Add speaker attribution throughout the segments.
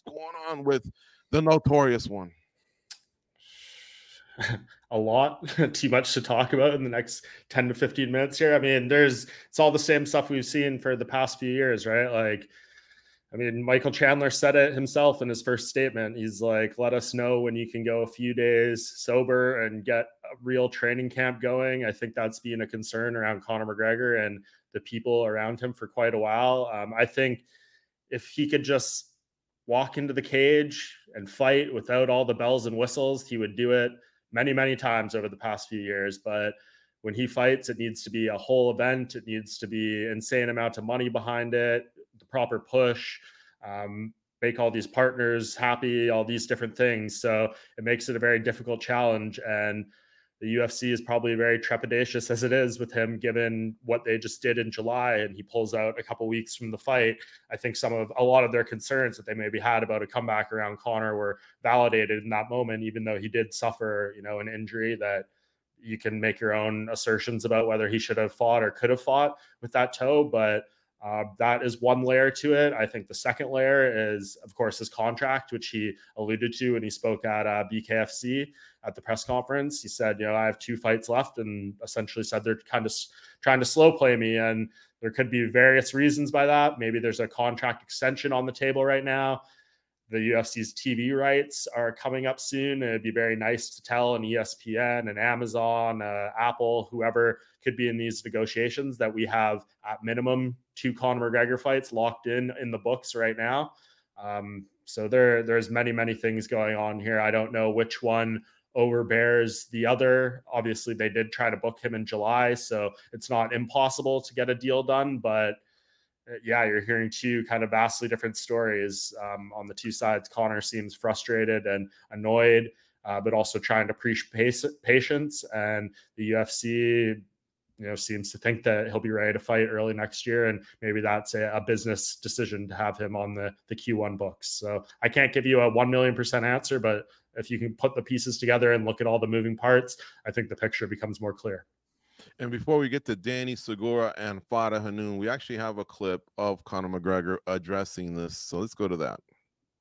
Speaker 1: What's going on with the notorious one?
Speaker 2: A lot. Too much to talk about in the next 10 to 15 minutes here. I mean, it's all the same stuff we've seen for the past few years, right? Like, I mean, Michael Chandler said it himself in his first statement. He's like, let us know when you can go a few days sober and get a real training camp going. I think that's been a concern around Conor McGregor and the people around him for quite a while. I think if he could just walk into the cage and fight without all the bells and whistles, he would do it many, many times over the past few years. But when he fights, it needs to be a whole event. It needs to be insane amount of money behind it, the proper push, make all these partners happy, all these different things. So it makes it a very difficult challenge. And the UFC is probably very trepidatious as it is with him, given what they just did in July, and he pulls out a couple weeks from the fight. I think a lot of their concerns that they maybe had about a comeback around Conor were validated in that moment, even though he did suffer, an injury that you can make your own assertions about whether he should have fought or could have fought with that toe. But that is one layer to it. I think the second layer is, of course, his contract, which he alluded to when he spoke at BKFC at the press conference. He said, I have 2 fights left, and essentially said they're kind of trying to slow play me. And there could be various reasons by that. Maybe there's a contract extension on the table right now. The UFC's TV rights are coming up soon. It'd be very nice to tell an ESPN and Amazon, Apple, whoever could be in these negotiations, that we have at minimum 2 Conor McGregor fights locked in the books right now. So there's many, many things going on here. I don't know which one overbears the other. Obviously, they did try to book him in July, so it's not impossible to get a deal done, but yeah, you're hearing 2 kind of vastly different stories on the 2 sides. Conor seems frustrated and annoyed, but also trying to preach patience. And the UFC, seems to think that he'll be ready to fight early next year. And maybe that's a business decision to have him on the Q1 books. So I can't give you a 1,000,000% answer, but if you can put the pieces together and look at all the moving parts, I think the picture becomes more clear.
Speaker 1: And before we get to Danny Segura and Fada Hanoun, we actually have a clip of Conor McGregor addressing this. So let's go to that.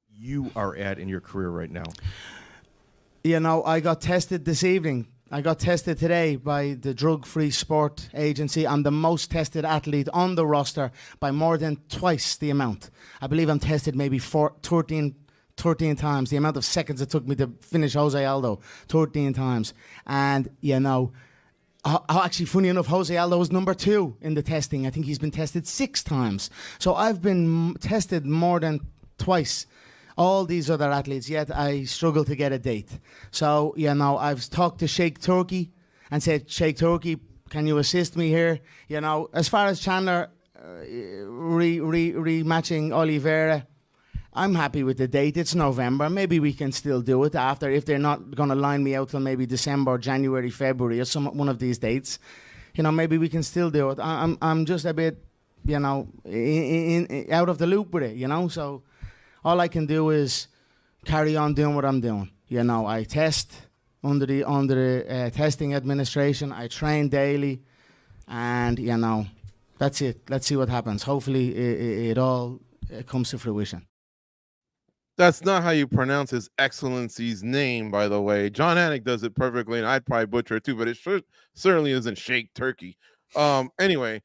Speaker 3: You are at in your career right now?
Speaker 4: I got tested this evening. I got tested today by the Drug-Free Sport Agency. I'm the most tested athlete on the roster by more than twice the amount. I believe I'm tested maybe 13 times. The amount of seconds it took me to finish Jose Aldo, 13 times. And, actually, funny enough, Jose Aldo was number 2 in the testing. I think he's been tested 6 times. So I've been tested more than twice all these other athletes, yet I struggle to get a date. So, I've talked to Sheikh Turkey and said, Sheikh Turkey, can you assist me here? As far as Chandler rematching Oliveira, I'm happy with the date. It's November. Maybe we can still do it after, if they're not going to line me out till maybe December, January, February, or one of these dates. Maybe we can still do it. I'm just a bit, out of the loop with it, so all I can do is carry on doing what I'm doing. I test under the testing administration. I train daily, and that's it. Let's see what happens. Hopefully, it all comes to fruition.
Speaker 1: That's not how you pronounce His Excellency's name, by the way. John Anik does it perfectly, and I'd probably butcher it too, but it certainly isn't Sheikh Turkey. Anyway,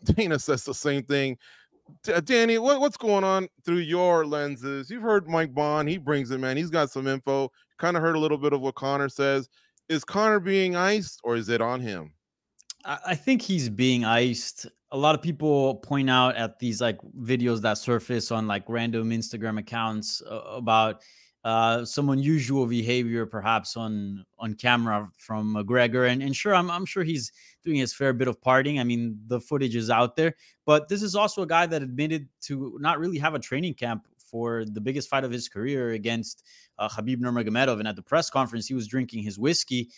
Speaker 1: Dana says the same thing. Danny, what's going on through your lenses? You've heard Mike Bond. He brings it, man. He's got some info. Kind of heard a little bit of what Conor says. Is Conor being iced, or is it on him?
Speaker 5: I think he's being iced. A lot of people point out at these videos that surface on random Instagram accounts about some unusual behavior, perhaps on camera from McGregor. And sure, I'm sure he's doing his fair bit of partying. I mean, the footage is out there. But this is also a guy that admitted to not really have a training camp for the biggest fight of his career against Khabib Nurmagomedov. And at the press conference, he was drinking his whiskey.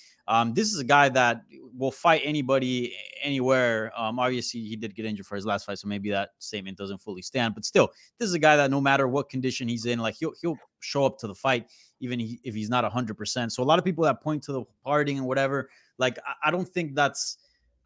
Speaker 5: This is a guy that will fight anybody, anywhere. Obviously, he did get injured for his last fight, so maybe that statement doesn't fully stand. But still, this is a guy that no matter what condition he's in, he'll show up to the fight, even if he's not 100%. So a lot of people that point to the partying and whatever, I don't think that's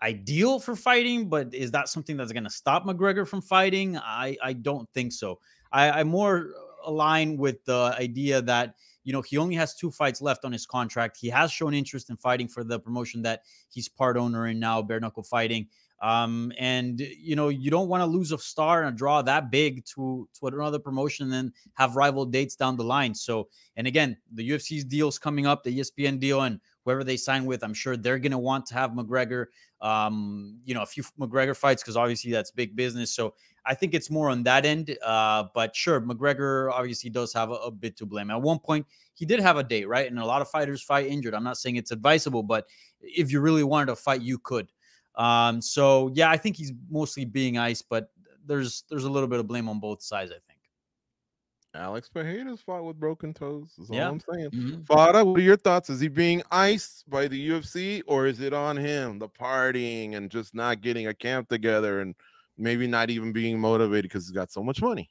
Speaker 5: ideal for fighting, but is that something that's going to stop McGregor from fighting? I don't think so. I'm more align with the idea that, you know, he only has 2 fights left on his contract. He has shown interest in fighting for the promotion that he's part owner in now, Bare Knuckle Fighting. And, you know, you don't want to lose a star and a draw that big to another promotion and then have rival dates down the line. So, and again, the UFC's deal's coming up, the ESPN deal, and whoever they sign with, I'm sure they're going to want to have McGregor, you know, a few McGregor fights, because obviously that's big business. So I think it's more on that end. But sure, McGregor obviously does have a bit to blame. At one point, he did have a date, right? And a lot of fighters fight injured. I'm not saying it's advisable, but if you really wanted to fight, you could. So yeah, I think he's mostly being iced, but there's a little bit of blame on both sides, I think.
Speaker 1: Alex Pereira's fought with broken toes. That's all
Speaker 5: Yeah.
Speaker 1: I'm saying.
Speaker 5: Mm-hmm.
Speaker 1: Fada, what are your thoughts? Is he being iced by the UFC, or is it on him, the partying and just not getting a camp together and maybe not even being motivated because he's got so much money?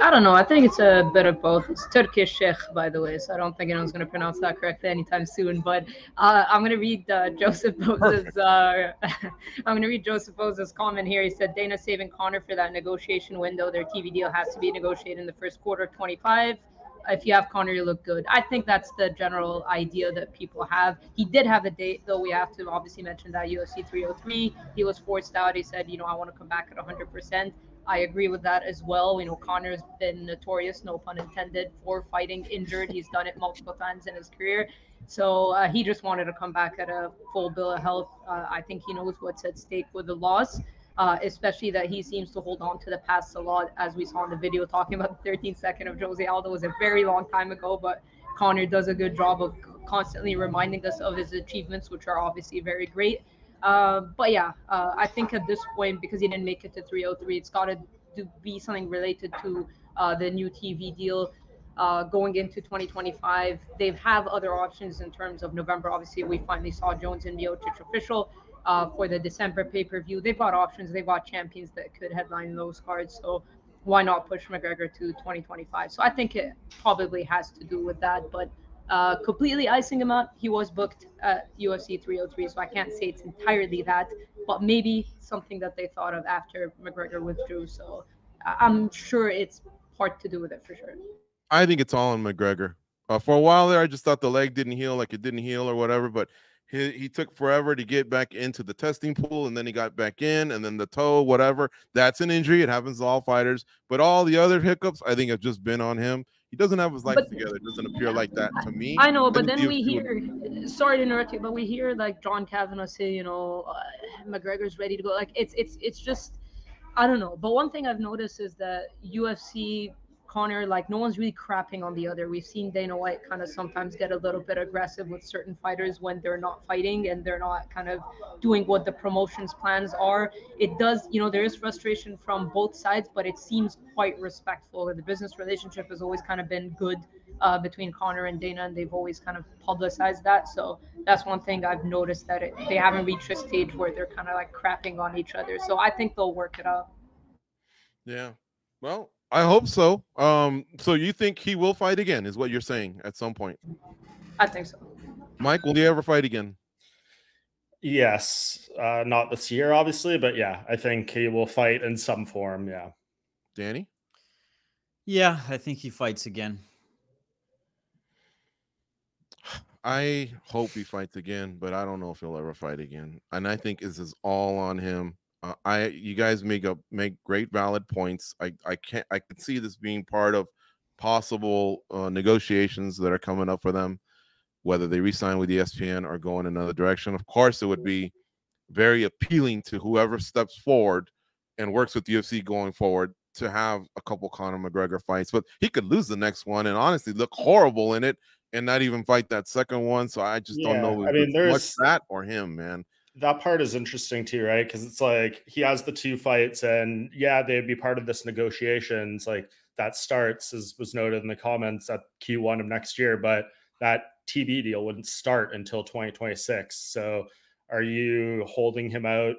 Speaker 6: I don't know. I think it's a bit of both. It's Turkish Sheikh, by the way, so I don't think anyone's going to pronounce that correctly anytime soon. But I'm going to read Joseph Boza's. I'm going to read Joseph Boza's comment here. He said, "Dana saving Conor for that negotiation window. Their TV deal has to be negotiated in the first quarter of 25. If you have Conor, you look good." I think that's the general idea that people have. He did have a date, though. We have to obviously mention that UFC 303. He was forced out. He said, I want to come back at 100%. I agree with that as well. Conor's been notorious, no pun intended, for fighting injured. He's done it multiple times in his career. So he just wanted to come back at a full bill of health. I think he knows what's at stake with the loss, especially that he seems to hold on to the past a lot, as we saw in the video talking about the 13th second of Jose Aldo was a very long time ago, but Conor does a good job of constantly reminding us of his achievements, which are obviously very great. But yeah, I think at this point, because he didn't make it to 303, it's got to be something related to the new TV deal going into 2025. They have other options in terms of November. Obviously, we finally saw Jones and Miocic official for the December pay-per-view. They've got options. They've got champions that could headline those cards. So why not push McGregor to 2025? So I think it probably has to do with that. But completely icing him out, he was booked at UFC 303, so I can't say it's entirely that, but maybe something that they thought of after McGregor withdrew. So I'm sure it's part to do with it for sure.
Speaker 1: I think it's all on McGregor. For a while there, I just thought the leg didn't heal, like it didn't heal or whatever, but he took forever to get back into the testing pool, and then he got back in, and then the toe, whatever. That's an injury. It happens to all fighters. But all the other hiccups, I think, have just been on him. He doesn't have his life together. It doesn't appear like that to me.
Speaker 6: I know, but then we hear, sorry to interrupt you, but we hear like John Kavanagh say, McGregor's ready to go. Like it's just, I don't know. But one thing I've noticed is that UFC, Conor, like no one's really crapping on the other. We've seen Dana White kind of sometimes get a little bit aggressive with certain fighters when they're not fighting and they're not kind of doing what the promotion's plans are. It does, there is frustration from both sides, but it seems quite respectful. The business relationship has always kind of been good between Conor and Dana, and they've always kind of publicized that. So that's one thing I've noticed, that they haven't reached a stage where they're kind of like crapping on each other. So I think they'll work it out.
Speaker 1: Yeah. Well, I hope so. So you think he will fight again, is what you're saying, at some point?
Speaker 6: I think so.
Speaker 1: Mike, will he ever fight again?
Speaker 2: Yes. Not this year, obviously, but yeah, I think he will fight in some form. Yeah.
Speaker 1: Danny?
Speaker 5: Yeah, I think he fights again.
Speaker 1: I hope he fights again, but I don't know if he'll ever fight again. And I think this is all on him. You guys make great valid points. I can see this being part of possible negotiations that are coming up for them, whether they re-sign with ESPN or go in another direction. Of course, it would be very appealing to whoever steps forward and works with the UFC going forward to have a couple Conor McGregor fights, but he could lose the next one and honestly look horrible in it and not even fight that second one. So I just don't know.
Speaker 2: I mean, there's
Speaker 1: much that or him, man.
Speaker 2: That part is interesting too, right? Because it's like he has the 2 fights, and yeah, they'd be part of this negotiations. Like that starts, as was noted in the comments, at Q1 of next year, but that TV deal wouldn't start until 2026. So are you holding him out?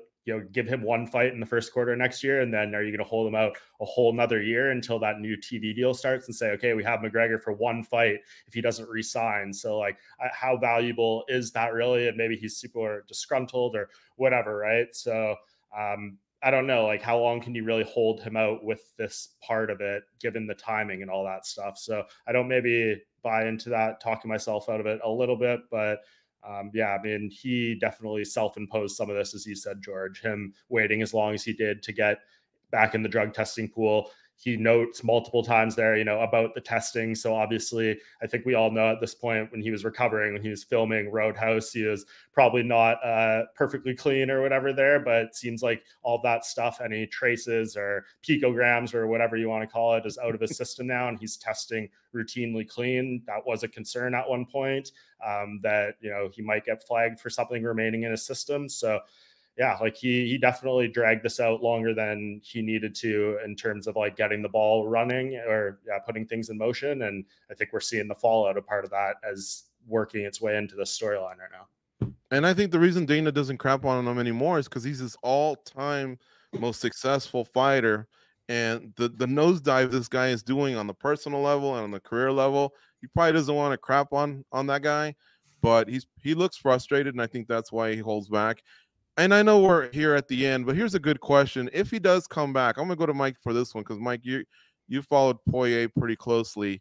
Speaker 2: Give him 1 fight in the first quarter next year, and then are you going to hold him out a whole nother year until that new TV deal starts and say, okay, we have McGregor for 1 fight if he doesn't re-sign? So like, how valuable is that really? And maybe he's super disgruntled or whatever, right? So I don't know, like how long can you really hold him out with this part of it, given the timing and all that stuff? So I don't maybe buy into that, talking myself out of it a little bit, but yeah, I mean, he definitely self-imposed some of this, as you said, George, him waiting as long as he did to get back in the drug testing pool. He notes multiple times there, you know, about the testing. So obviously, I think we all know at this point, when he was recovering, when he was filming Roadhouse, he was probably not perfectly clean or whatever there, but it seems like all that stuff, any traces or picograms or whatever you want to call it, is out of his system now, and he's testing routinely clean. That was a concern at one point, that, you know, he might get flagged for something remaining in his system. So yeah, like he definitely dragged this out longer than he needed to in terms of like getting the ball running or putting things in motion. And I think we're seeing the fallout of part of that as working its way into the storyline right now.
Speaker 1: And I think the reason Dana doesn't crap on him anymore is because he's his all-time most successful fighter. And the nosedive this guy is doing on the personal level and on the career level, he probably doesn't want to crap on that guy, but he looks frustrated, and I think that's why he holds back. And I know we're here at the end, but here's a good question. If he does come back, I'm going to go to Mike for this one, because, Mike, you followed Poirier pretty closely.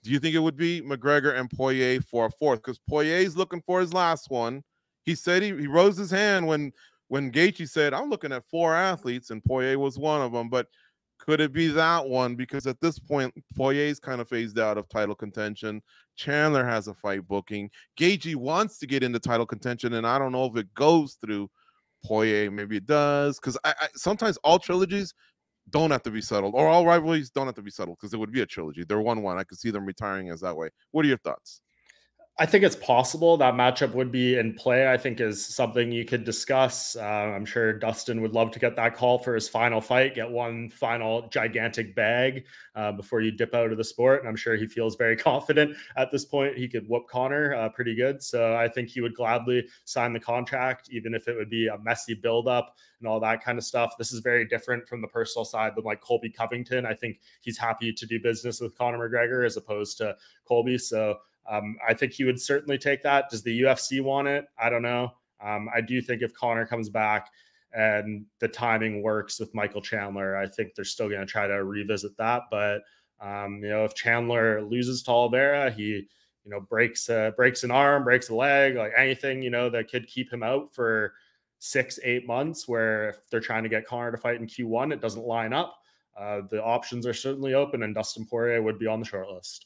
Speaker 1: Do you think it would be McGregor and Poirier for a fourth? Because Poirier's looking for his last one. He said he rose his hand when Gaethje said, I'm looking at 4 athletes, and Poirier was one of them. But could it be that one? Because at this point, Poirier's kind of phased out of title contention. Chandler has a fight booking. Gaethje wants to get into title contention, and I don't know if it goes through Poirier. Maybe it does, because I sometimes all trilogies don't have to be settled, or all rivalries don't have to be settled, because it would be a trilogy. They're 1-1. I could see them retiring as that way. What are your thoughts?
Speaker 2: I think it's possible that matchup would be in play. I think is something you could discuss. I'm sure Dustin would love to get that call for his final fight, get one final gigantic bag before you dip out of the sport. And I'm sure he feels very confident at this point. He could whoop Conor pretty good. So I think he would gladly sign the contract, even if it would be a messy buildup and all that kind of stuff. This is very different from the personal side than like Colby Covington. I think he's happy to do business with Conor McGregor as opposed to Colby. So I think he would certainly take that. Does the UFC want it? I don't know. I do think if Conor comes back and the timing works with Michael Chandler, I think they're still going to try to revisit that. But you know, if Chandler loses to Oliveira, he, you know, breaks an arm, breaks a leg, like anything, you know, that could keep him out for 6-8 months, where if they're trying to get Conor to fight in Q1, it doesn't line up. The options are certainly open, and Dustin Poirier would be on the short list.